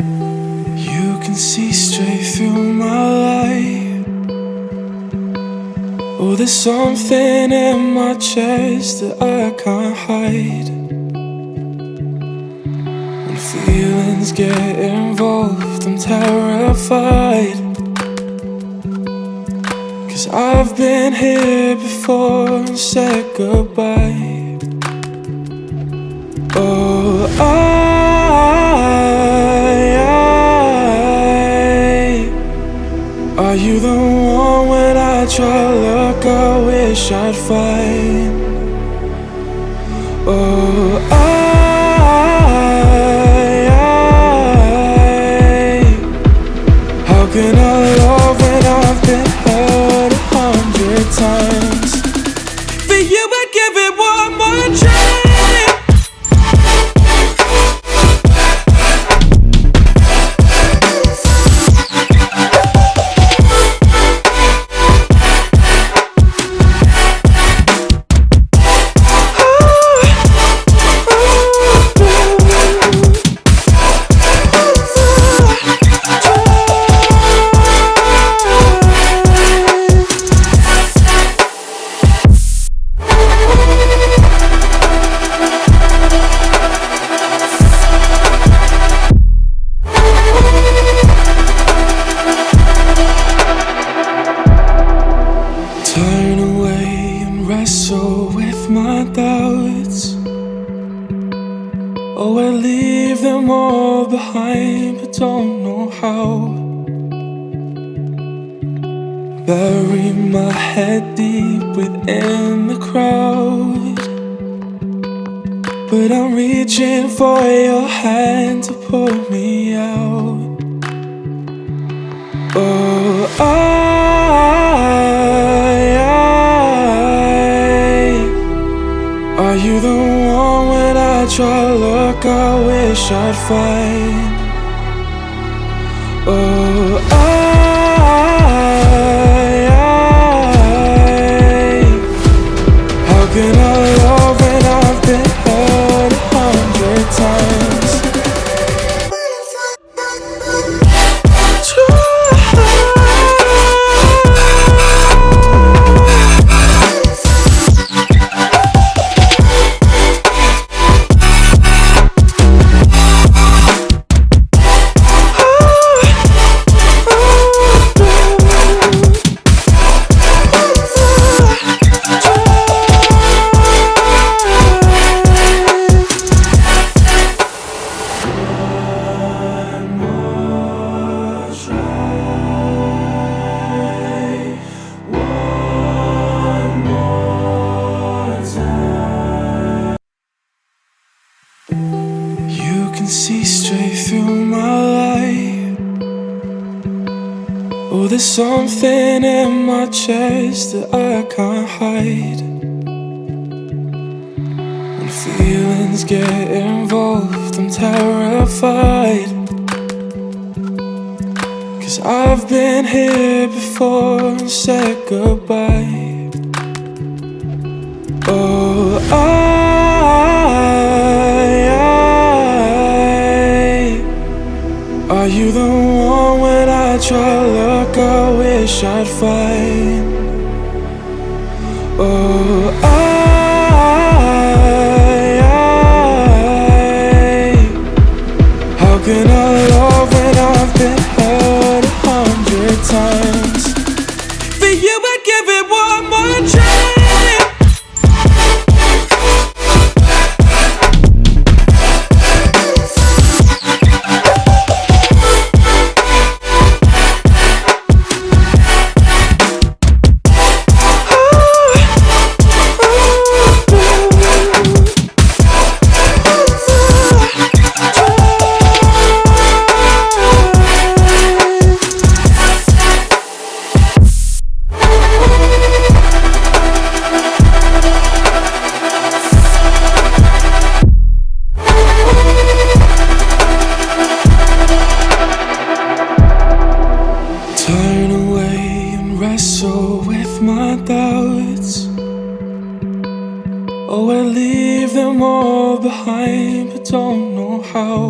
You can see straight through my light. Oh, there's something in my chest that I can't hide. When feelings get involved, I'm terrified. 'Cause I've been here before and said goodbye. Oh, are you the one when I try look I wish I'd find? Oh, how can I love when I've been hurt 100 times? For you I'd give it one more try. Turn away and wrestle with my doubts. Oh, I leave them all behind, but don't know how. Bury my head deep within the crowd, but I'm reaching for your hand to pull me out. Oh, are you the one when I try look I wish I'd find? Oh, how can I love when I've been hurt 100 times? You can see straight through my light. Oh, there's something in my chest that I can't hide. When feelings get involved, I'm terrified. 'Cause I've been here before and said goodbye. Oh, are you the one when I try look I wish I'd find? Oh, how can I love when I've been hurt 100 times? For you I'd give it one more try. Turn away and wrestle with my doubts. Oh, I leave them all behind, but don't know how.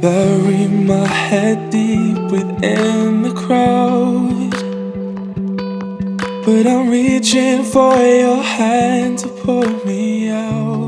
Bury my head deep within the crowd, but I'm reaching for your hand to pull me out.